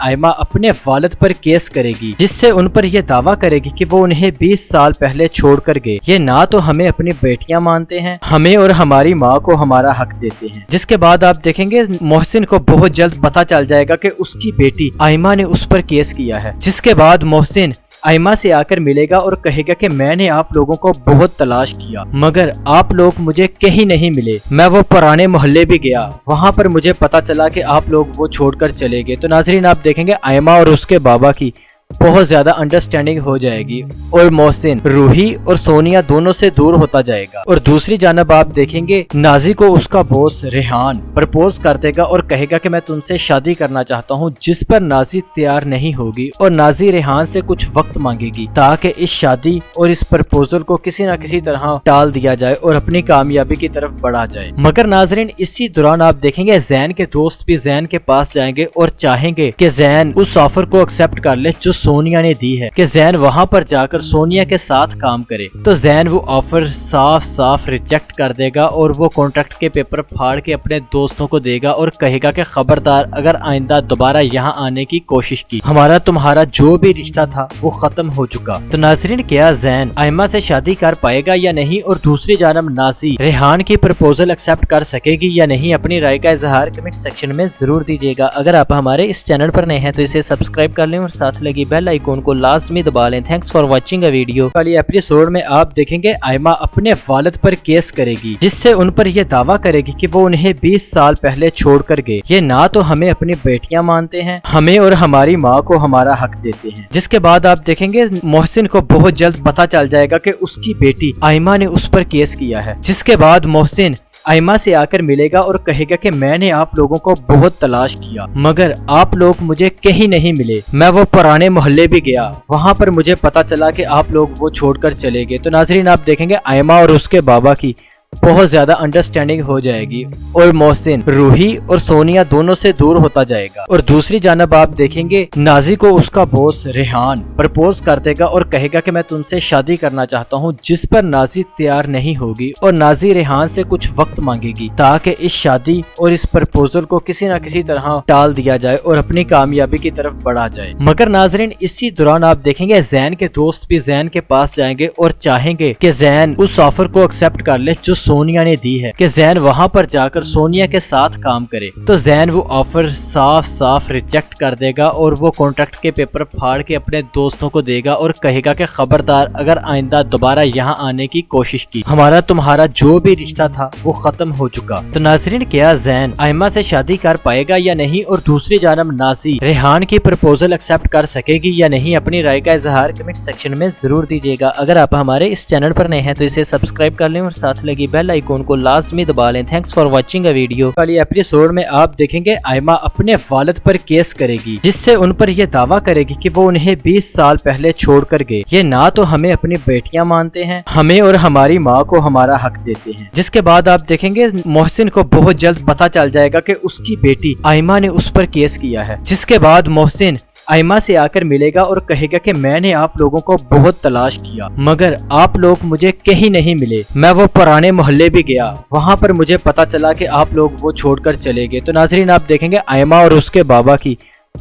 آئمہ اپنے والد پر کیس کرے گی، جس سے ان پر یہ دعویٰ کرے گی کہ وہ انہیں 20 سال پہلے چھوڑ کر گئے۔ یہ نہ تو ہمیں اپنی بیٹیاں مانتے ہیں، ہمیں اور ہماری ماں کو ہمارا حق دیتے ہیں۔ جس کے بعد آپ دیکھیں گے محسن کو بہت جلد پتا چل جائے گا کہ اس کی بیٹی آئمہ نے اس پر کیس کیا ہے۔ جس کے بعد محسن آئمہ سے آ کر ملے گا اور کہے گا کہ میں نے آپ لوگوں کو بہت تلاش کیا مگر آپ لوگ مجھے کہیں نہیں ملے۔ میں وہ پرانے محلے بھی گیا، وہاں پر مجھے پتا چلا کہ آپ لوگ وہ چھوڑ کر چلے گئے۔ تو ناظرین آپ دیکھیں گے آئمہ اور اس کے بابا کی بہت زیادہ انڈرسٹینڈنگ ہو جائے گی اور محسن روحی اور سونیا دونوں سے دور ہوتا جائے گا۔ اور دوسری جانب آپ دیکھیں گے نازی کو اس کا باس ریحان پرپوز کر دے گا اور کہے گا کہ میں تم سے شادی کرنا چاہتا ہوں، جس پر نازی تیار نہیں ہوگی اور نازی ریحان سے کچھ وقت مانگے گی تاکہ اس شادی اور اس پرپوزل کو کسی نہ کسی طرح ٹال دیا جائے اور اپنی کامیابی کی طرف بڑھا جائے۔ مگر ناظرین اسی دوران آپ دیکھیں گے زین کے دوست بھی زین کے پاس جائیں گے اور چاہیں گے کہ زین اس آفر کو ایکسپٹ کر لے جو سونیا نے دی ہے کہ زین وہاں پر جا کر سونیا کے ساتھ کام کرے۔ تو زین وہ آفر صاف صاف ریجیکٹ کر دے گا اور وہ کانٹریکٹ کے پیپر پھاڑ کے اپنے دوستوں کو دے گا اور کہے گا کہ خبردار اگر آئندہ دوبارہ یہاں آنے کی کوشش کی ہمارا تمہارا جو بھی رشتہ تھا وہ ختم ہو چکا۔ تو ناظرین کیا زین آئمہ سے شادی کر پائے گا یا نہیں، اور دوسری جانب نازی ریحان کی پرپوزل ایکسپٹ کر سکے گی یا نہیں، اپنی رائے کا اظہار کمنٹ سیکشن میں ضرور دیجیے گا۔ اگر آپ ہمارے اس چینل پر نئے ہیں تو اسے سبسکرائب کر لیں اور ساتھ لگی بیل آئیکن کو لازمی دبا لیں۔ Thanks for watching a video. والی ایپیسوڈ میں آپ دیکھیں گے آئمہ اپنے والد پر کیس کرے گی، جس سے ان پر یہ دعویٰ کرے گی کہ وہ انہیں 20 سال پہلے چھوڑ کر گئے۔ یہ نہ تو ہمیں اپنی بیٹیاں مانتے ہیں، ہمیں اور ہماری ماں کو ہمارا حق دیتے ہیں۔ جس کے بعد آپ دیکھیں گے محسن کو بہت جلد پتا چل جائے گا کہ اس کی بیٹی آئمہ نے اس پر کیس کیا ہے۔ جس کے بعد محسن آئمہ سے آ کر ملے گا اور کہے گا کہ میں نے آپ لوگوں کو بہت تلاش کیا مگر آپ لوگ مجھے کہیں نہیں ملے۔ میں وہ پرانے محلے بھی گیا، وہاں پر مجھے پتا چلا کہ آپ لوگ وہ چھوڑ کر چلے گئے۔ تو ناظرین آپ دیکھیں گے آئمہ اور اس کے بابا کی بہت زیادہ انڈرسٹینڈنگ ہو جائے گی اور محسن روحی اور سونیا دونوں سے دور ہوتا جائے گا۔ اور دوسری جانب آپ دیکھیں گے نازی کو اس کا باس ریحان پرپوز کر دے گا اور کہے گا کہ میں تم سے شادی کرنا چاہتا ہوں، جس پر نازی تیار نہیں ہوگی اور نازی ریحان سے کچھ وقت مانگے گی تاکہ اس شادی اور اس پرپوزل کو کسی نہ کسی طرح ٹال دیا جائے اور اپنی کامیابی کی طرف بڑھا جائے۔ مگر ناظرین اسی دوران آپ دیکھیں گے زین کے دوست بھی زین کے پاس جائیں گے اور چاہیں گے کہ زین اس آفر کو ایکسپٹ کر لے جو سونیا نے دی ہے کہ زین وہاں پر جا کر سونیا کے ساتھ کام کرے۔ تو زین وہ آفر صاف صاف ریجیکٹ کر دے گا اور وہ کانٹریکٹ کے پیپر پھاڑ کے اپنے دوستوں کو دے گا اور کہے گا کہ خبردار اگر آئندہ دوبارہ یہاں آنے کی کوشش کی ہمارا تمہارا جو بھی رشتہ تھا وہ ختم ہو چکا۔ تو ناظرین کیا زین آئمہ سے شادی کر پائے گا یا نہیں، اور دوسری جانب نازی ریحان کی پرپوزل ایکسپٹ کر سکے گی یا نہیں، اپنی رائے کا اظہار کمنٹ سیکشن میں ضرور دیجیے گا۔ اگر آپ ہمارے اس چینل پر نئے ہیں تو اسے سبسکرائب کر لیں اور ساتھ لگی بیل آئیکن کو لازمی دبا لیں۔ Thanks for watching a video. والی ایپیسوڈ میں آپ دیکھیں گے آئمہ اپنے والد پر کیس کرے گی، جس سے ان پر یہ دعویٰ کرے گی کہ وہ انہیں 20 سال پہلے چھوڑ کر گئے۔ یہ نہ تو ہمیں اپنی بیٹیاں مانتے ہیں، ہمیں اور ہماری ماں کو ہمارا حق دیتے ہیں۔ جس کے بعد آپ دیکھیں گے محسن کو بہت جلد پتا چل جائے گا کہ اس کی بیٹی آئمہ نے اس پر کیس کیا ہے۔ جس کے بعد محسن آئمہ سے آ کر ملے گا اور کہے گا کہ میں نے آپ لوگوں کو بہت تلاش کیا مگر آپ لوگ مجھے کہیں نہیں ملے۔ میں وہ پرانے محلے بھی گیا، وہاں پر مجھے پتا چلا کہ آپ لوگ وہ چھوڑ کر چلے گئے۔ تو ناظرین آپ دیکھیں گے آئمہ اور اس کے بابا کی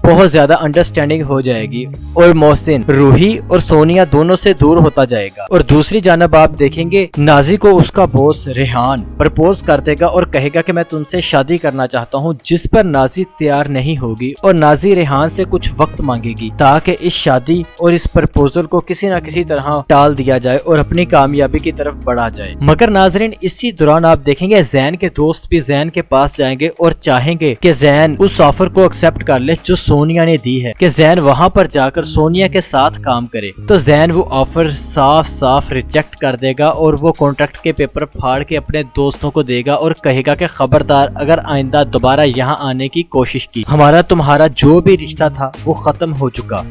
بہت زیادہ انڈرسٹینڈنگ ہو جائے گی اور محسن روحی اور سونیا دونوں سے دور ہوتا جائے گا۔ اور دوسری جانب آپ دیکھیں گے نازی کو اس کا باس ریحان پرپوز کر دے گا اور کہے گا کہ میں تم سے شادی کرنا چاہتا ہوں، جس پر نازی تیار نہیں ہوگی اور نازی ریحان سے کچھ وقت مانگے گی تاکہ اس شادی اور اس پرپوزل کو کسی نہ کسی طرح ٹال دیا جائے اور اپنی کامیابی کی طرف بڑھا جائے۔ مگر ناظرین اسی دوران آپ دیکھیں گے زین کے دوست بھی زین کے پاس جائیں گے اور چاہیں گے کہ زین اس آفر کو ایکسپٹ کر لے جو سونیا نے دی ہے کہ زین وہاں پر جا کر سونیا کے ساتھ کام کرے۔ تو زین وہ آفر صاف صاف ریجیکٹ کر دے گا اور وہ کانٹریکٹ کے پیپر پھاڑ کے اپنے دوستوں کو دے گا اور کہے گا کہ خبردار اگر آئندہ دوبارہ یہاں آنے کی کوشش کی ہمارا تمہارا جو بھی رشتہ تھا وہ ختم ہو چکا۔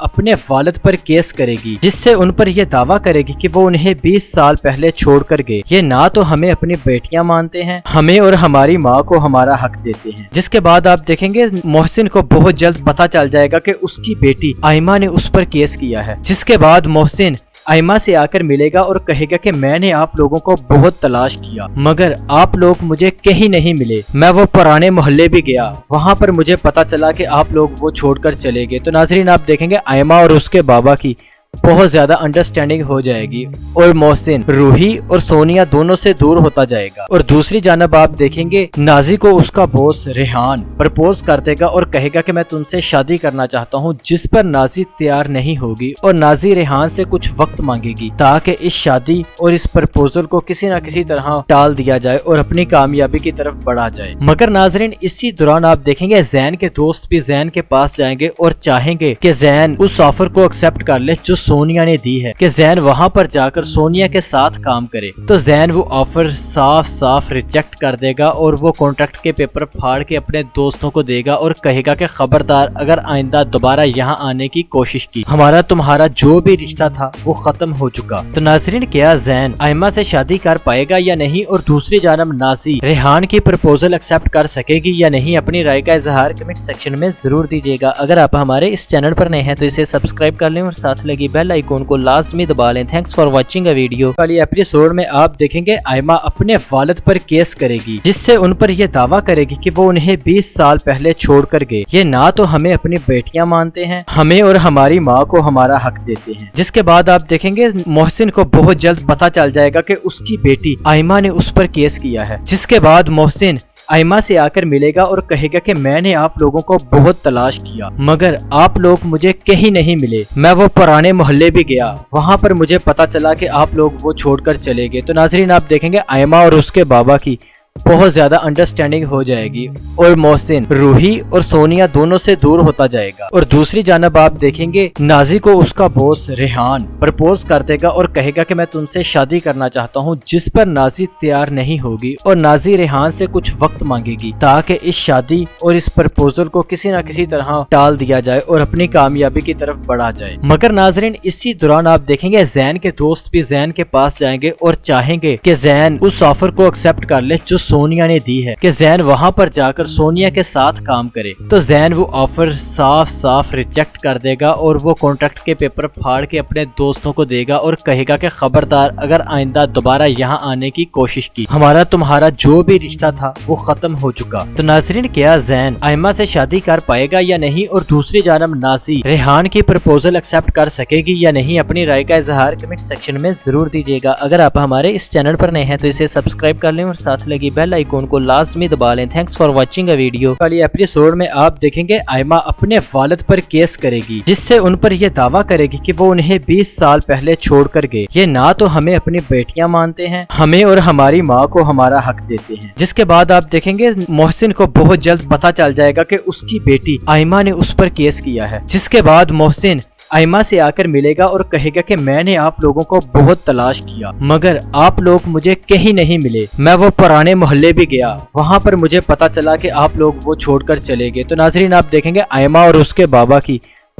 اپنے والد پر کیس کرے گی، جس سے ان پر یہ دعویٰ کرے گی کہ وہ انہیں 20 سال پہلے چھوڑ کر گئے۔ یہ نہ تو ہمیں اپنی بیٹیاں مانتے ہیں، ہمیں اور ہماری ماں کو ہمارا حق دیتے ہیں۔ جس کے بعد آپ دیکھیں گے محسن کو بہت جلد پتہ چل جائے گا کہ اس کی بیٹی آئمہ نے اس پر کیس کیا ہے۔ جس کے بعد محسن آئمہ سے آ کر ملے گا اور کہے گا کہ میں نے آپ لوگوں کو بہت تلاش کیا مگر آپ لوگ مجھے کہیں نہیں ملے۔ میں وہ پرانے محلے بھی گیا، وہاں پر مجھے پتا چلا کہ آپ لوگ وہ چھوڑ کر چلے گئے۔ تو ناظرین آپ دیکھیں گے آئمہ اور اس کے بابا کی بہت زیادہ انڈرسٹینڈنگ ہو جائے گی اور محسن روحی اور سونیا دونوں سے دور ہوتا جائے گا۔ اور دوسری جانب آپ دیکھیں گے نازی کو اس کا باس ریحان پرپوز کر دے گا اور کہے گا کہ میں تم سے شادی کرنا چاہتا ہوں، جس پر نازی تیار نہیں ہوگی اور نازی ریحان سے کچھ وقت مانگے گی تاکہ اس شادی اور اس پرپوزل کو کسی نہ کسی طرح ٹال دیا جائے اور اپنی کامیابی کی طرف بڑھا جائے۔ مگر ناظرین اسی دوران آپ دیکھیں گے زین کے دوست بھی زین کے پاس جائیں گے اور چاہیں گے کہ زین اس آفر کو ایکسپٹ کر لے جو سونیا نے دی ہے، کہ زین وہاں پر جا کر سونیا کے ساتھ کام کرے۔ تو زین وہ آفر صاف صاف ریجیکٹ کر دے گا اور وہ کانٹریکٹ کے پیپر پھاڑ کے اپنے دوستوں کو دے گا اور کہے گا کہ خبردار اگر آئندہ دوبارہ یہاں آنے کی کوشش کی، ہمارا تمہارا جو بھی رشتہ تھا وہ ختم ہو چکا۔ تو ناظرین کیا زین آئمہ سے شادی کر پائے گا یا نہیں، اور دوسری جانب نازی ریحان کی پرپوزل ایکسپٹ کر سکے گی یا نہیں، اپنی رائے کا اظہار کمنٹ سیکشن میں ضرور دیجیے گا۔ اگر آپ ہمارے اس چینل پر نئے ہیں تو اسے سبسکرائب کر لیں اور ساتھ لگی بیل آئیکن کو لازمی دبا لیں۔ Thanks for watching a video. والی ایپیسوڈ میں آپ دیکھیں گے آئمہ اپنے والد پر کیس کرے گی، جس سے ان پر یہ دعویٰ کرے گی کہ وہ انہیں 20 سال پہلے چھوڑ کر گئے۔ یہ نہ تو ہمیں اپنی بیٹیاں مانتے ہیں، ہمیں اور ہماری ماں کو ہمارا حق دیتے ہیں۔ جس کے بعد آپ دیکھیں گے محسن کو بہت جلد پتہ چل جائے گا کہ اس کی بیٹی آئمہ نے اس پر کیس کیا ہے۔ جس کے بعد محسن آئمہ سے آ کر ملے گا اور کہے گا کہ میں نے آپ لوگوں کو بہت تلاش کیا مگر آپ لوگ مجھے کہیں نہیں ملے۔ میں وہ پرانے محلے بھی گیا، وہاں پر مجھے پتا چلا کہ آپ لوگ وہ چھوڑ کر چلے گئے۔ تو ناظرین آپ دیکھیں گے آئمہ اور اس کے بابا کی بہت زیادہ انڈرسٹینڈنگ ہو جائے گی اور محسن روحی اور سونیا دونوں سے دور ہوتا جائے گا۔ اور دوسری جانب آپ دیکھیں گے نازی کو اس کا باس ریحان پرپوز کر دے گا اور کہے گا کہ میں تم سے شادی کرنا چاہتا ہوں، جس پر نازی تیار نہیں ہوگی اور نازی ریحان سے کچھ وقت مانگے گی تاکہ اس شادی اور اس پرپوزل کو کسی نہ کسی طرح ٹال دیا جائے اور اپنی کامیابی کی طرف بڑھا جائے۔ مگر ناظرین اسی دوران آپ دیکھیں گے زین کے دوست بھی زین کے پاس جائیں گے اور چاہیں گے کہ زین اس آفر کو ایکسپٹ کر لے جو سونیا نے دی ہے، کہ زین وہاں پر جا کر سونیا کے ساتھ کام کرے۔ تو زین وہ آفر صاف صاف ریجیکٹ کر دے گا اور وہ کانٹریکٹ کے پیپر پھاڑ کے اپنے دوستوں کو دے گا اور کہے گا کہ خبردار اگر آئندہ دوبارہ یہاں آنے کی کوشش کی، ہمارا تمہارا جو بھی رشتہ تھا وہ ختم ہو چکا۔ تو ناظرین کیا زین آئمہ سے شادی کر پائے گا یا نہیں، اور دوسری جانب نازی ریحان کی پرپوزل ایکسپٹ کر سکے گی یا نہیں، اپنی رائے کا اظہار کمنٹ سیکشن میں ضرور دیجیے گا۔ اگر آپ ہمارے اس چینل پر نئے ہیں تو اسے سبسکرائب کر لیں اور ساتھ لگی بیل آئیکن کو لازمی دبا لیں۔ Thanks for watching a video. والی ایپیسوڈ میں آپ دیکھیں گے آئمہ اپنے والد پر کیس کرے گی، جس سے ان پر یہ دعویٰ کرے گی کہ وہ انہیں 20 سال پہلے چھوڑ کر گئے۔ یہ نہ تو ہمیں اپنی بیٹیاں مانتے ہیں، ہمیں اور ہماری ماں کو ہمارا حق دیتے ہیں۔ جس کے بعد آپ دیکھیں گے محسن کو بہت جلد پتہ چل جائے گا کہ اس کی بیٹی آئمہ نے اس پر کیس کیا ہے۔ جس کے بعد محسن آئمہ سے آ کر ملے گا اور کہے گا کہ میں نے آپ لوگوں کو بہت تلاش کیا مگر آپ لوگ مجھے کہیں نہیں ملے۔ میں وہ پرانے محلے بھی گیا، وہاں پر مجھے پتا چلا کہ آپ لوگ وہ چھوڑ کر چلے گئے۔ تو ناظرین آپ دیکھیں گے آئمہ اور اس کے بابا کی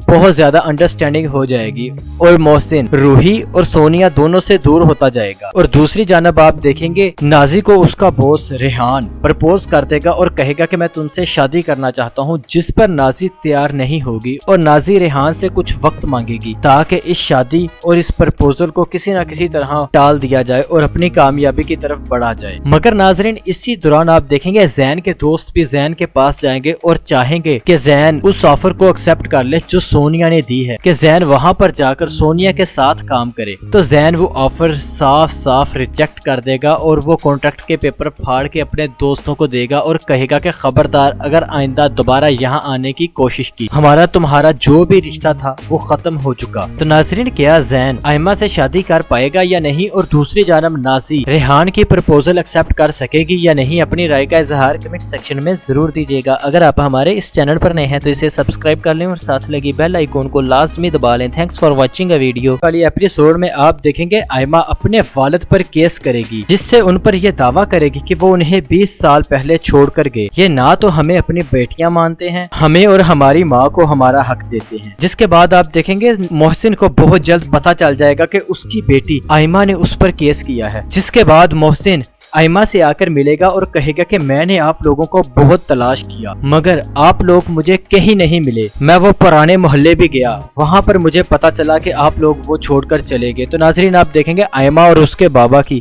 بہت زیادہ انڈرسٹینڈنگ ہو جائے گی اور محسن روحی اور سونیا دونوں سے دور ہوتا جائے گا۔ اور دوسری جانب آپ دیکھیں گے نازی کو اس کا باس ریحان پرپوز کر دے گا اور کہے گا کہ میں تم سے شادی کرنا چاہتا ہوں، جس پر نازی تیار نہیں ہوگی اور نازی ریحان سے کچھ وقت مانگے گی تاکہ اس شادی اور اس پرپوزل کو کسی نہ کسی طرح ٹال دیا جائے اور اپنی کامیابی کی طرف بڑھا جائے۔ مگر ناظرین اسی دوران آپ دیکھیں گے زین کے دوست بھی زین کے پاس جائیں گے اور چاہیں گے کہ زین اس آفر کو ایکسپٹ کر لے جو سونیا نے دی ہے، کہ زین وہاں پر جا کر سونیا کے ساتھ کام کرے۔ تو زین وہ آفر صاف صاف ریجیکٹ کر دے گا اور وہ کانٹریکٹ کے پیپر پھاڑ کے اپنے دوستوں کو دے گا اور کہے گا کہ خبردار اگر آئندہ دوبارہ یہاں آنے کی کوشش کی، ہمارا تمہارا جو بھی رشتہ تھا وہ ختم ہو چکا۔ تو ناظرین کیا زین آئمہ سے شادی کر پائے گا یا نہیں، اور دوسری جانب نازی ریحان کی پرپوزل ایکسپٹ کر سکے گی یا نہیں، اپنی رائے کا اظہار کمنٹ سیکشن میں ضرور دیجیے گا۔ اگر آپ ہمارے اس چینل پر نئے ہیں تو اسے سبسکرائب کر لیں اور ساتھ لگی لگی بیل آئیکن کو لازمی دبا لیں۔ Thanks for watching a video. والی ایپیسوڈ میں آپ دیکھیں گے آئمہ اپنے والد پر کیس کرے گی، جس سے ان پر یہ دعویٰ کرے گی کہ وہ انہیں 20 سال پہلے چھوڑ کر گئے۔ یہ نہ تو ہمیں اپنی بیٹیاں مانتے ہیں، ہمیں اور ہماری ماں کو ہمارا حق دیتے ہیں۔ جس کے بعد آپ دیکھیں گے محسن کو بہت جلد پتا چل جائے گا کہ اس کی بیٹی آئمہ نے اس پر کیس کیا ہے۔ جس کے بعد محسن آئمہ سے آ کر ملے گا اور کہے گا کہ میں نے آپ لوگوں کو بہت تلاش کیا مگر آپ لوگ مجھے کہیں نہیں ملے۔ میں وہ پرانے محلے بھی گیا، وہاں پر مجھے پتا چلا کہ آپ لوگ وہ چھوڑ کر چلے گئے۔ تو ناظرین آپ دیکھیں گے آئمہ اور اس کے بابا کی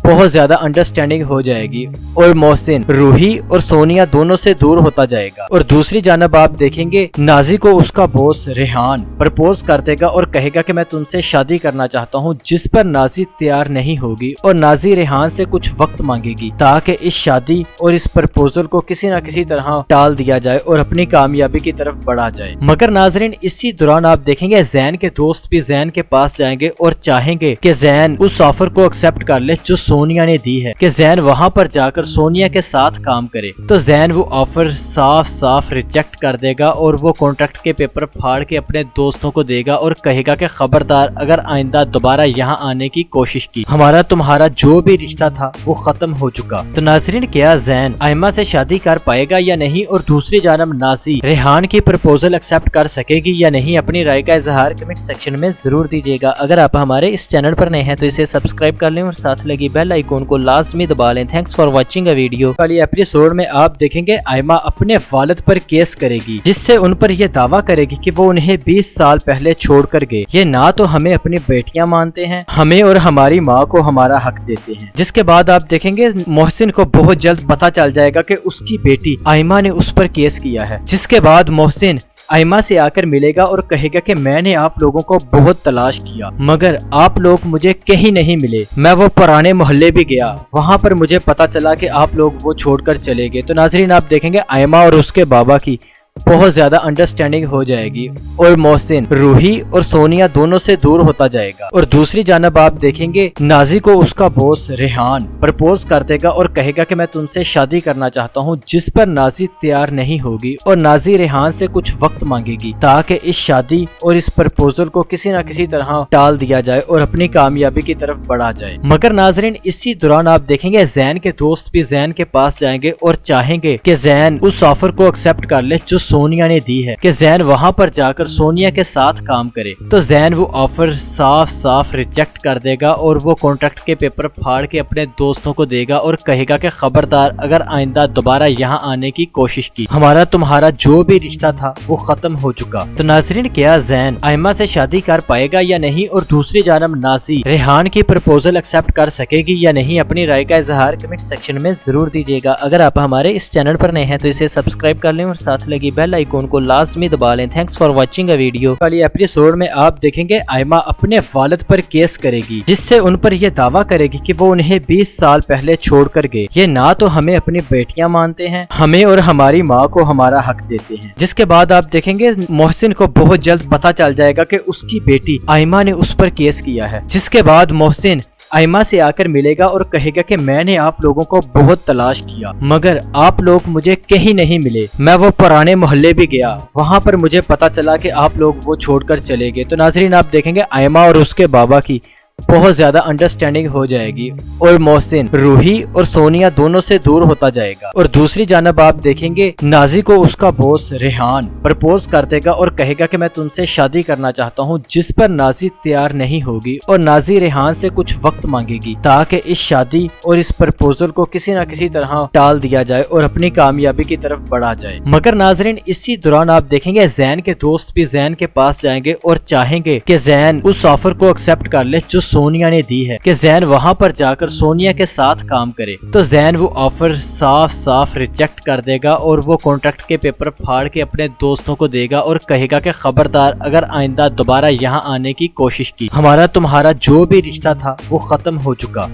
بہت زیادہ انڈرسٹینڈنگ ہو جائے گی اور محسن روحی اور سونیا دونوں سے دور ہوتا جائے گا۔ اور دوسری جانب آپ دیکھیں گے نازی کو اس کا باس ریحان پرپوز کر دے گا اور کہے گا کہ میں تم سے شادی کرنا چاہتا ہوں، جس پر نازی تیار نہیں ہوگی اور نازی ریحان سے کچھ وقت مانگے گی تاکہ اس شادی اور اس پرپوزل کو کسی نہ کسی طرح ٹال دیا جائے اور اپنی کامیابی کی طرف بڑھا جائے۔ مگر ناظرین اسی دوران آپ دیکھیں گے زین کے دوست بھی زین کے پاس جائیں گے اور چاہیں گے کہ زین اس آفر کو ایکسپٹ کر لے جو سونیا نے دی ہے کہ زین وہاں پر جا کر سونیا کے ساتھ کام کرے۔ تو زین وہ آفر صاف صاف ریجیکٹ کر دے گا اور وہ کانٹریکٹ کے پیپر پھاڑ کے اپنے دوستوں کو دے گا اور کہے گا کہ خبردار اگر آئندہ دوبارہ یہاں آنے کی کوشش کی ہمارا تمہارا جو بھی رشتہ تھا وہ ختم ہو چکا۔ تو ناظرین کیا زین آئمہ سے شادی کر پائے گا یا نہیں، اور دوسری جانب نازی ریحان کی پرپوزل ایکسپٹ کر سکے گی یا نہیں، اپنی رائے کا اظہار کمنٹ سیکشن میں ضرور دیجیے گا۔ اگر آپ ہمارے اس چینل پر نئے ہیں تو اسے سبسکرائب کر لیں اور ساتھ لگی بیل آئیکن کو لازمی دبا لیں۔ Thanks for watching a video. والی ایپیسوڈ میں آپ دیکھیں گے آئمہ اپنے والد پر کیس کرے گی، جس سے ان پر یہ دعویٰ کرے گی کہ وہ انہیں 20 سال پہلے چھوڑ کر گئے۔ یہ نہ تو ہمیں اپنی بیٹیاں مانتے ہیں، ہمیں اور ہماری ماں کو ہمارا حق دیتے ہیں۔ جس کے بعد آپ دیکھیں گے محسن کو بہت جلد پتا چل جائے گا کہ اس کی بیٹی آئمہ نے اس پر کیس کیا ہے۔ جس کے بعد محسن آئمہ سے آ کر ملے گا اور کہے گا کہ میں نے آپ لوگوں کو بہت تلاش کیا مگر آپ لوگ مجھے کہیں نہیں ملے۔ میں وہ پرانے محلے بھی گیا، وہاں پر مجھے پتا چلا کہ آپ لوگ وہ چھوڑ کر چلے گئے۔ تو ناظرین آپ دیکھیں گے آئمہ اور اس کے بابا کی بہت زیادہ انڈرسٹینڈنگ ہو جائے گی اور محسن روحی اور سونیا دونوں سے دور ہوتا جائے گا۔ اور دوسری جانب آپ دیکھیں گے نازی کو اس کا باس ریحان پرپوز کر دے گا اور کہے گا کہ میں تم سے شادی کرنا چاہتا ہوں، جس پر نازی تیار نہیں ہوگی اور نازی ریحان سے کچھ وقت مانگے گی تاکہ اس شادی اور اس پرپوزل کو کسی نہ کسی طرح ٹال دیا جائے اور اپنی کامیابی کی طرف بڑھا جائے۔ مگر ناظرین اسی دوران آپ دیکھیں گے زین کے دوست بھی زین کے پاس جائیں گے اور چاہیں گے کہ زین اس آفر کو ایکسپٹ کر لے جو سونیا نے دی ہے کہ زین وہاں پر جا کر سونیا کے ساتھ کام کرے۔ تو زین وہ آفر صاف صاف ریجیکٹ کر دے گا اور وہ کانٹریکٹ کے پیپر پھاڑ کے اپنے دوستوں کو دے گا اور کہے گا کہ خبردار اگر آئندہ دوبارہ یہاں آنے کی کوشش کی ہمارا تمہارا جو بھی رشتہ تھا وہ ختم ہو چکا۔ تو ناظرین کیا زین آئمہ سے شادی کر پائے گا یا نہیں، اور دوسری جانب نازی ریحان کی پرپوزل ایکسپٹ کر سکے گی یا نہیں، اپنی رائے کا اظہار کمنٹ سیکشن میں ضرور دیجیے گا۔ اگر آپ ہمارے اس چینل پر نئے ہیں تو اسے سبسکرائب کر لیں اور ساتھ لگی بیل آئیکن کو لازمی دبا لیں۔ Thanks for watching a video. والی ایپیسوڈ میں آپ دیکھیں گے آئمہ اپنے والد پر کیس کرے گی، جس سے ان پر یہ دعویٰ کرے گی کہ وہ انہیں 20 سال پہلے چھوڑ کر گئے۔ یہ نہ تو ہمیں اپنی بیٹیاں مانتے ہیں، ہمیں اور ہماری ماں کو ہمارا حق دیتے ہیں۔ جس کے بعد آپ دیکھیں گے محسن کو بہت جلد پتا چل جائے گا کہ اس کی بیٹی آئمہ نے اس پر کیس کیا ہے۔ جس کے بعد محسن آئمہ سے آ کر ملے گا اور کہے گا کہ میں نے آپ لوگوں کو بہت تلاش کیا مگر آپ لوگ مجھے کہیں نہیں ملے۔ میں وہ پرانے محلے بھی گیا، وہاں پر مجھے پتا چلا کہ آپ لوگ وہ چھوڑ کر چلے گئے۔ تو ناظرین آپ دیکھیں گے آئمہ اور اس کے بابا کی بہت زیادہ انڈرسٹینڈنگ ہو جائے گی اور محسن روحی اور سونیا دونوں سے دور ہوتا جائے گا۔ اور دوسری جانب آپ دیکھیں گے نازی کو اس کا باس ریحان پرپوز کر دے گا اور کہے گا کہ میں تم سے شادی کرنا چاہتا ہوں، جس پر نازی تیار نہیں ہوگی اور نازی ریحان سے کچھ وقت مانگے گی تاکہ اس شادی اور اس پرپوزل کو کسی نہ کسی طرح ٹال دیا جائے اور اپنی کامیابی کی طرف بڑھا جائے۔ مگر ناظرین اسی دوران آپ دیکھیں گے زین کے دوست بھی زین کے پاس جائیں گے اور چاہیں گے کہ زین اس آفر کو ایکسپٹ کر لے جو سونیا نے دی ہے کہ زین وہاں پر جا کر سونیا کے ساتھ کام کرے۔ تو زین وہ آفر صاف صاف ریجیکٹ کر دے گا اور وہ کانٹریکٹ کے پیپر پھاڑ کے اپنے دوستوں کو دے گا اور کہے گا کہ خبردار اگر آئندہ دوبارہ یہاں آنے کی کوشش کی ہمارا تمہارا جو بھی رشتہ تھا وہ ختم ہو چکا۔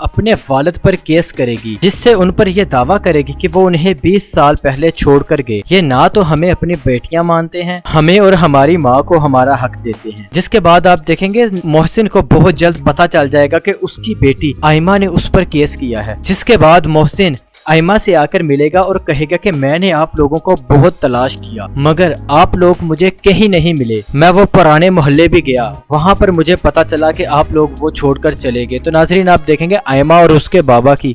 اپنے والد پر کیس کرے گی، جس سے ان پر یہ دعویٰ کرے گی کہ وہ انہیں 20 سال پہلے چھوڑ کر گئے۔ یہ نہ تو ہمیں اپنی بیٹیاں مانتے ہیں، ہمیں اور ہماری ماں کو ہمارا حق دیتے ہیں۔ جس کے بعد آپ دیکھیں گے محسن کو بہت جلد پتہ چل جائے گا کہ اس کی بیٹی آئمہ نے اس پر کیس کیا ہے۔ جس کے بعد محسن آئمہ سے آ کر ملے گا اور کہے گا کہ میں نے آپ لوگوں کو بہت تلاش کیا مگر آپ لوگ مجھے کہیں نہیں ملے۔ میں وہ پرانے محلے بھی گیا، وہاں پر مجھے پتا چلا کہ آپ لوگ وہ چھوڑ کر چلے گئے۔ تو ناظرین آپ دیکھیں گے آئمہ اور اس کے بابا کی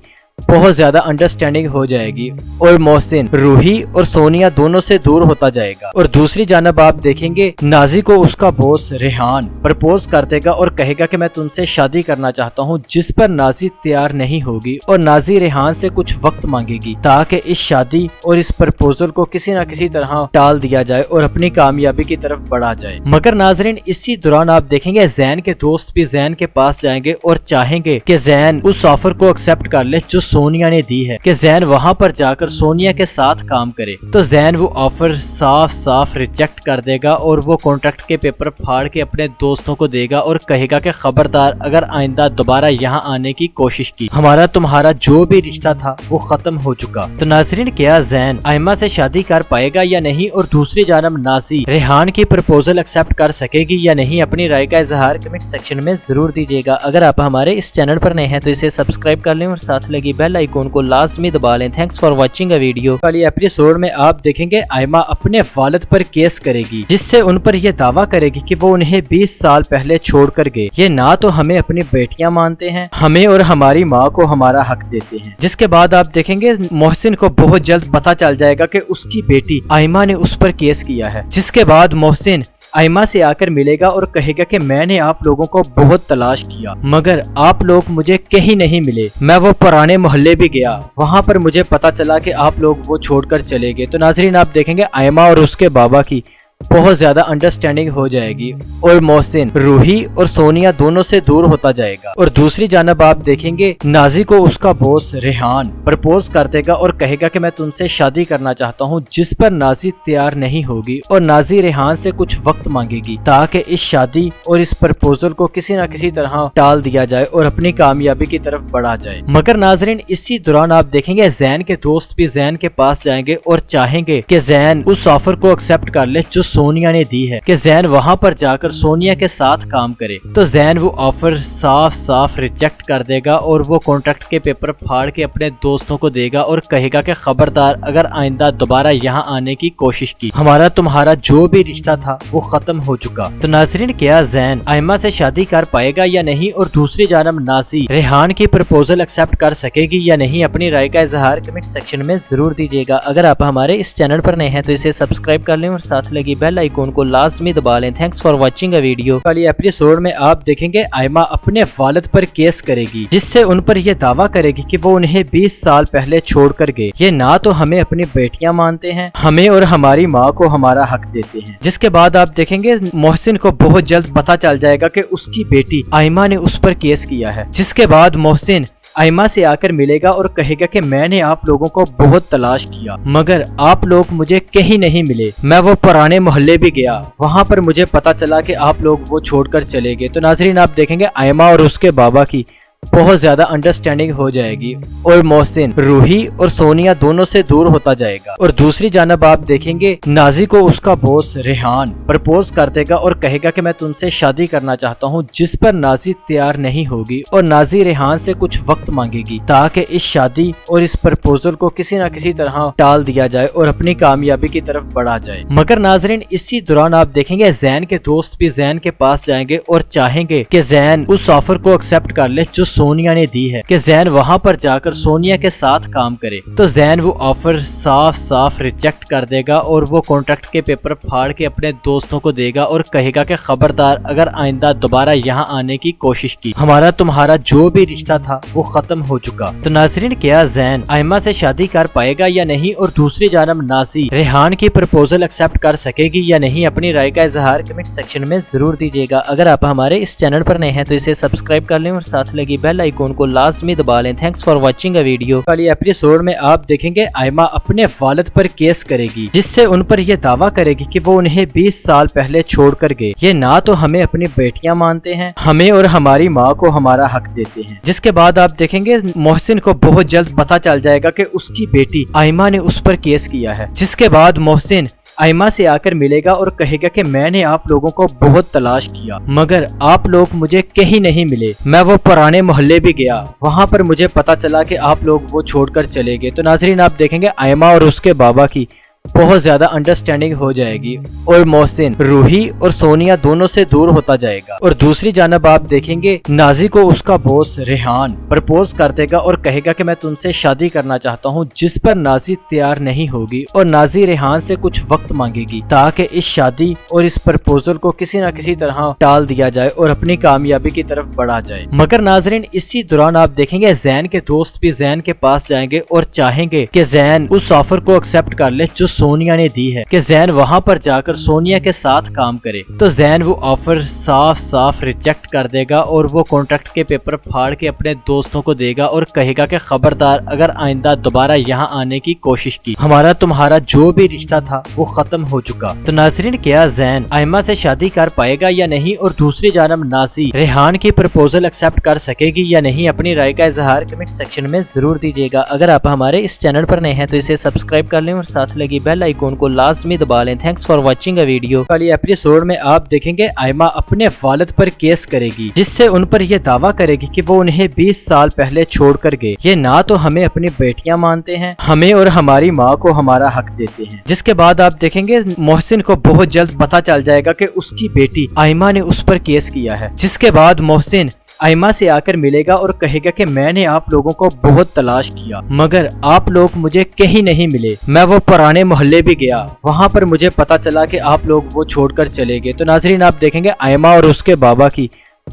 بہت زیادہ انڈرسٹینڈنگ ہو جائے گی اور محسن روحی اور سونیا دونوں سے دور ہوتا جائے گا۔ اور دوسری جانب آپ دیکھیں گے نازی کو اس کا باس ریحان پرپوز کر دے گا اور کہے گا کہ میں تم سے شادی کرنا چاہتا ہوں، جس پر نازی تیار نہیں ہوگی اور نازی ریحان سے کچھ وقت مانگے گی تاکہ اس شادی اور اس پرپوزل کو کسی نہ کسی طرح ٹال دیا جائے اور اپنی کامیابی کی طرف بڑھا جائے۔ مگر ناظرین اسی دوران آپ دیکھیں گے زین کے دوست بھی زین کے پاس جائیں گے اور چاہیں گے کہ زین اس آفر کو ایکسپٹ کر لے جو سونیا نے دی ہے، کہ زین وہاں پر جا کر سونیا کے ساتھ کام کرے۔ تو زین وہ آفر صاف صاف ریجیکٹ کر دے گا اور وہ کانٹریکٹ کے پیپر پھاڑ کے اپنے دوستوں کو دے گا اور کہے گا کہ خبردار اگر آئندہ دوبارہ یہاں آنے کی کوشش کی ہمارا تمہارا جو بھی رشتہ تھا وہ ختم ہو چکا۔ تو ناظرین کیا زین آئمہ سے شادی کر پائے گا یا نہیں، اور دوسری جانب نازی ریحان کی پرپوزل ایکسپٹ کر سکے گی یا نہیں، اپنی رائے کا اظہار کمنٹ سیکشن میں ضرور دیجیے گا۔ اگر آپ ہمارے اس چینل پر نئے ہیں تو اسے سبسکرائب کر لیں اور ساتھ لگی بیل آئیکن کو لازمی دبا لیں۔ Thanks for watching a video. والی ایپیسوڈ میں آپ دیکھیں گے آئمہ اپنے والد پر کیس کرے گی، جس سے ان پر یہ دعویٰ کرے گی کہ وہ انہیں 20 سال پہلے چھوڑ کر گئے۔ یہ نہ تو ہمیں اپنی بیٹیاں مانتے ہیں، ہمیں اور ہماری ماں کو ہمارا حق دیتے ہیں۔ جس کے بعد آپ دیکھیں گے محسن کو بہت جلد پتہ چل جائے گا کہ اس کی بیٹی آئمہ نے اس پر کیس کیا ہے۔ جس کے بعد محسن آئمہ سے آ کر ملے گا اور کہے گا کہ میں نے آپ لوگوں کو بہت تلاش کیا مگر آپ لوگ مجھے کہیں نہیں ملے۔ میں وہ پرانے محلے بھی گیا، وہاں پر مجھے پتا چلا کہ آپ لوگ وہ چھوڑ کر چلے گئے۔ تو ناظرین آپ دیکھیں گے آئمہ اور اس کے بابا کی بہت زیادہ انڈرسٹینڈنگ ہو جائے گی اور محسن روحی اور سونیا دونوں سے دور ہوتا جائے گا۔ اور دوسری جانب آپ دیکھیں گے نازی کو اس کا باس ریحان پرپوز کر دے گا اور کہے گا کہ میں تم سے شادی کرنا چاہتا ہوں، جس پر نازی تیار نہیں ہوگی اور نازی ریحان سے کچھ وقت مانگے گی تاکہ اس شادی اور اس پرپوزل کو کسی نہ کسی طرح ٹال دیا جائے اور اپنی کامیابی کی طرف بڑھا جائے۔ مگر ناظرین اسی دوران آپ دیکھیں گے زین کے دوست بھی زین کے پاس جائیں گے اور چاہیں گے کہ زین اس آفر کو ایکسپٹ کر لے جو سونیا نے دی ہے، کہ زین وہاں پر جا کر سونیا کے ساتھ کام کرے۔ تو زین وہ آفر صاف صاف ریجیکٹ کر دے گا اور وہ کانٹریکٹ کے پیپر پھاڑ کے اپنے دوستوں کو دے گا اور کہے گا کہ خبردار اگر آئندہ دوبارہ یہاں آنے کی کوشش کی ہمارا تمہارا جو بھی رشتہ تھا وہ ختم ہو چکا۔ تو ناظرین کیا زین آئمہ سے شادی کر پائے گا یا نہیں، اور دوسری جانب نازی ریحان کی پرپوزل ایکسپٹ کر سکے گی یا نہیں، اپنی رائے کا اظہار کمنٹ سیکشن میں ضرور دیجیے گا۔ اگر آپ ہمارے اس چینل پر نئے ہیں تو اسے سبسکرائب کر لیں اور ساتھ لگی بیل آئیکن کو لازمی دبا لیں۔ Thanks for watching a video. والی ایپیسوڈ میں آپ دیکھیں گے آئمہ اپنے والد پر کیس کرے گی، جس سے ان پر یہ دعویٰ کرے گی کہ وہ انہیں 20 سال پہلے چھوڑ کر گئے۔ یہ نہ تو ہمیں اپنی بیٹیاں مانتے ہیں، ہمیں اور ہماری ماں کو ہمارا حق دیتے ہیں۔ جس کے بعد آپ دیکھیں گے محسن کو بہت جلد پتہ چل جائے گا کہ اس کی بیٹی آئمہ نے اس پر کیس کیا ہے۔ جس کے بعد محسن آئمہ سے آ کر ملے گا اور کہے گا کہ میں نے آپ لوگوں کو بہت تلاش کیا مگر آپ لوگ مجھے کہیں نہیں ملے۔ میں وہ پرانے محلے بھی گیا، وہاں پر مجھے پتا چلا کہ آپ لوگ وہ چھوڑ کر چلے گئے۔ تو ناظرین آپ دیکھیں گے آئمہ اور اس کے بابا کی بہت زیادہ انڈرسٹینڈنگ ہو جائے گی اور محسن روحی اور سونیا دونوں سے دور ہوتا جائے گا۔ اور دوسری جانب آپ دیکھیں گے نازی کو اس کا باس ریحان پرپوز کر دے گا اور کہے گا کہ میں تم سے شادی کرنا چاہتا ہوں، جس پر نازی تیار نہیں ہوگی اور نازی ریحان سے کچھ وقت مانگے گی تاکہ اس شادی اور اس پرپوزل کو کسی نہ کسی طرح ٹال دیا جائے اور اپنی کامیابی کی طرف بڑھا جائے۔ مگر ناظرین اسی دوران آپ دیکھیں گے زین کے دوست بھی زین کے پاس جائیں گے اور چاہیں گے کہ زین اس آفر کو ایکسپٹ کر لے جو سونیا نے دی ہے، کہ زین وہاں پر جا کر سونیا کے ساتھ کام کرے۔ تو زین وہ آفر صاف صاف ریجیکٹ کر دے گا اور وہ کانٹریکٹ کے پیپر پھاڑ کے اپنے دوستوں کو دے گا اور کہے گا کہ خبردار اگر آئندہ دوبارہ یہاں آنے کی کوشش کی ہمارا تمہارا جو بھی رشتہ تھا وہ ختم ہو چکا۔ تو ناظرین کیا زین آئمہ سے شادی کر پائے گا یا نہیں، اور دوسری جانب نازی ریحان کی پرپوزل ایکسپٹ کر سکے گی یا نہیں، اپنی رائے کا اظہار کمنٹ سیکشن میں ضرور دیجیے گا۔ اگر آپ ہمارے اس چینل پر نئے ہیں تو اسے سبسکرائب کر لیں اور ساتھ لگی لگی بیل آئیکن کو لازمی دبا لیں۔ Thanks for watching a video. والی ایپیسوڈ میں آپ دیکھیں گے آئمہ اپنے والد پر کیس کرے گی، جس سے ان پر یہ دعویٰ کرے گی کہ وہ انہیں 20 سال پہلے چھوڑ کر گئے، یہ نہ تو ہمیں اپنی بیٹیاں مانتے ہیں، ہمیں اور ہماری ماں کو ہمارا حق دیتے ہیں۔ جس کے بعد آپ دیکھیں گے محسن کو بہت جلد پتہ چل جائے گا کہ اس کی بیٹی آئمہ نے اس پر کیس کیا ہے، جس کے بعد محسن آئمہ سے آ کر ملے گا اور کہے گا کہ میں نے آپ لوگوں کو بہت تلاش کیا مگر آپ لوگ مجھے کہیں نہیں ملے، میں وہ پرانے محلے بھی گیا، وہاں پر مجھے پتا چلا کہ آپ لوگ وہ چھوڑ کر چلے گئے۔ تو ناظرین آپ دیکھیں گے آئمہ اور اس کے بابا کی بہت زیادہ انڈرسٹینڈنگ ہو جائے گی اور محسن روحی اور سونیا دونوں سے دور ہوتا جائے گا۔ اور دوسری جانب آپ دیکھیں گے نازی کو اس کا باس ریحان پرپوز کر دے گا اور کہے گا کہ میں تم سے شادی کرنا چاہتا ہوں، جس پر نازی تیار نہیں ہوگی اور نازی ریحان سے کچھ وقت مانگے گی تاکہ اس شادی اور اس پرپوزل کو کسی نہ کسی طرح ٹال دیا جائے اور اپنی کامیابی کی طرف بڑھا جائے۔ مگر ناظرین اسی دوران آپ دیکھیں گے زین کے دوست بھی زین کے پاس جائیں گے اور چاہیں گے کہ زین اس آفر کو ایکسپٹ کر لے جو سونیا نے دی ہے کہ زین وہاں پر جا کر سونیا کے ساتھ کام کرے۔ تو زین وہ آفر صاف صاف ریجیکٹ کر دے گا اور وہ کانٹریکٹ کے پیپر پھاڑ کے اپنے دوستوں کو دے گا اور کہے گا کہ خبردار اگر آئندہ دوبارہ یہاں آنے کی کوشش کی ہمارا تمہارا جو بھی رشتہ تھا وہ ختم ہو چکا۔ تو ناظرین کیا زین آئمہ سے شادی کر پائے گا یا نہیں، اور دوسری جانب نازی ریحان کی پرپوزل ایکسپٹ کر سکے گی یا نہیں، اپنی رائے کا اظہار کمنٹ سیکشن میں ضرور دیجیے گا۔ اگر آپ ہمارے اس چینل پر نئے ہیں تو اسے سبسکرائب کر لیں اور ساتھ لگی بیل آئیکن کو لازمی دبا لیں۔ Thanks for watching a video. والی ایپیسوڈ میں آپ دیکھیں گے آئمہ اپنے والد پر کیس کرے گی، جس سے ان پر یہ دعویٰ کرے گی کہ وہ انہیں 20 سال پہلے چھوڑ کر گئے، یہ نہ تو ہمیں اپنی بیٹیاں مانتے ہیں، ہمیں اور ہماری ماں کو ہمارا حق دیتے ہیں۔ جس کے بعد آپ دیکھیں گے محسن کو بہت جلد پتہ چل جائے گا کہ اس کی بیٹی آئمہ نے اس پر کیس کیا ہے، جس کے بعد محسن آئمہ سے آ کر ملے گا اور کہے گا کہ میں نے آپ لوگوں کو بہت تلاش کیا مگر آپ لوگ مجھے کہیں نہیں ملے، میں وہ پرانے محلے بھی گیا، وہاں پر مجھے پتا چلا کہ آپ لوگ وہ چھوڑ کر چلے گئے۔ تو ناظرین آپ دیکھیں گے آئمہ اور اس کے بابا کی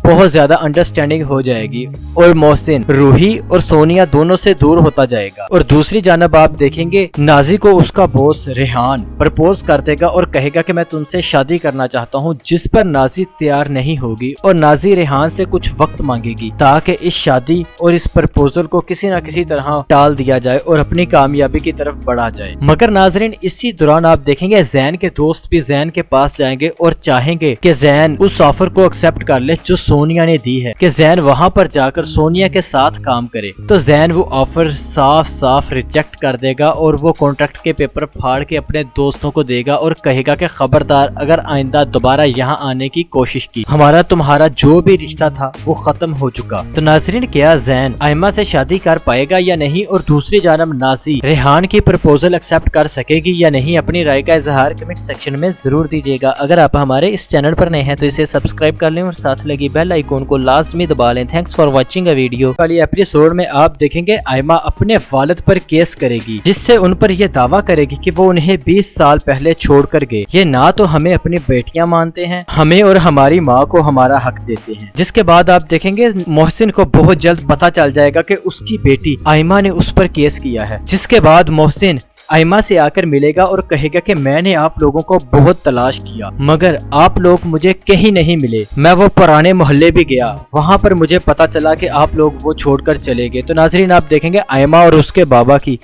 بہت زیادہ انڈرسٹینڈنگ ہو جائے گی اور محسن روحی اور سونیا دونوں سے دور ہوتا جائے گا۔ اور دوسری جانب آپ دیکھیں گے نازی کو اس کا باس ریحان پرپوز کر دے گا اور کہے گا کہ میں تم سے شادی کرنا چاہتا ہوں، جس پر نازی تیار نہیں ہوگی اور نازی ریحان سے کچھ وقت مانگے گی تاکہ اس شادی اور اس پرپوزل کو کسی نہ کسی طرح ٹال دیا جائے اور اپنی کامیابی کی طرف بڑھا جائے۔ مگر ناظرین اسی دوران آپ دیکھیں گے زین کے دوست بھی زین کے پاس جائیں گے اور چاہیں گے کہ زین اس آفر کو ایکسپٹ کر لے جو سونیا نے دی ہے کہ زین وہاں پر جا کر سونیا کے ساتھ کام کرے۔ تو زین وہ آفر صاف صاف ریجیکٹ کر دے گا اور وہ کانٹریکٹ کے پیپر پھاڑ کے اپنے دوستوں کو دے گا اور کہے گا کہ خبردار اگر آئندہ دوبارہ یہاں آنے کی کوشش کی ہمارا تمہارا جو بھی رشتہ تھا وہ ختم ہو چکا۔ تو ناظرین کیا زین آئمہ سے شادی کر پائے گا یا نہیں، اور دوسری جانب نازی ریحان کی پرپوزل ایکسپٹ کر سکے گی یا نہیں، اپنی رائے کا اظہار کمنٹ سیکشن میں ضرور دیجیے گا۔ اگر آپ ہمارے اس چینل پر نئے ہیں تو اسے سبسکرائب کر لیں اور ساتھ لگی بیل آئیکن کو لازمی دبا لیں۔ Thanks for watching a video. والی ایپیسوڈ میں آپ دیکھیں گے آئمہ اپنے والد پر کیس کرے گی، جس سے ان پر یہ دعویٰ کرے گی کہ وہ انہیں 20 سال پہلے چھوڑ کر گئے، یہ نہ تو ہمیں اپنی بیٹیاں مانتے ہیں، ہمیں اور ہماری ماں کو ہمارا حق دیتے ہیں۔ جس کے بعد آپ دیکھیں گے محسن کو بہت جلد پتہ چل جائے گا کہ اس کی بیٹی آئمہ نے اس پر کیس کیا ہے، جس کے بعد محسن آئمہ سے آ کر ملے گا اور کہے گا کہ میں نے آپ لوگوں کو بہت تلاش کیا مگر آپ لوگ مجھے کہیں نہیں ملے، میں وہ پرانے محلے بھی گیا، وہاں پر مجھے پتا چلا کہ آپ لوگ وہ چھوڑ کر چلے گئے۔ تو ناظرین آپ دیکھیں گے آئمہ اور اس کے بابا کی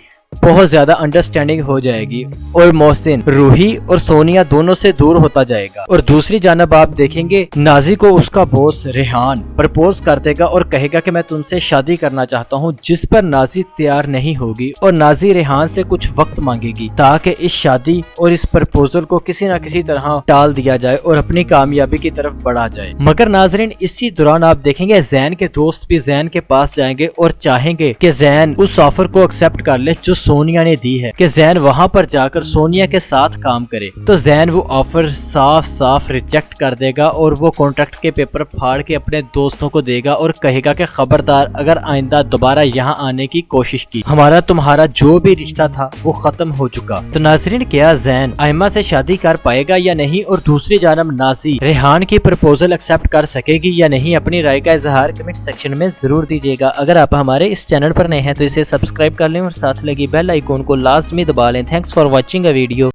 بہت زیادہ انڈرسٹینڈنگ ہو جائے گی اور محسن روحی اور سونیا دونوں سے دور ہوتا جائے گا۔ اور دوسری جانب آپ دیکھیں گے نازی کو اس کا باس ریحان پرپوز کر دے گا اور کہے گا کہ میں تم سے شادی کرنا چاہتا ہوں، جس پر نازی تیار نہیں ہوگی اور نازی ریحان سے کچھ وقت مانگے گی تاکہ اس شادی اور اس پرپوزل کو کسی نہ کسی طرح ٹال دیا جائے اور اپنی کامیابی کی طرف بڑھا جائے۔ مگر ناظرین اسی دوران آپ دیکھیں گے زین کے دوست بھی زین کے پاس جائیں گے اور چاہیں گے کہ زین اس آفر کو ایکسپٹ کر لے جو سونیا نے دی ہے کہ زین وہاں پر جا کر سونیا کے ساتھ کام کرے۔ تو زین وہ آفر صاف صاف ریجیکٹ کر دے گا اور وہ کانٹریکٹ کے پیپر پھاڑ کے اپنے دوستوں کو دے گا اور کہے گا کہ خبردار اگر آئندہ دوبارہ یہاں آنے کی کوشش کی ہمارا تمہارا جو بھی رشتہ تھا وہ ختم ہو چکا۔ تو ناظرین کیا زین آئمہ سے شادی کر پائے گا یا نہیں، اور دوسری جانب نازی ریحان کی پرپوزل ایکسپٹ کر سکے گی یا نہیں، اپنی رائے کا اظہار کمنٹ سیکشن میں ضرور دیجیے گا۔ اگر آپ ہمارے اس چینل پر نئے ہیں تو اسے سبسکرائب کر لیں اور ساتھ لگی بیل آئیکن کو لازمی دبا لیں۔ Thanks for watching a video.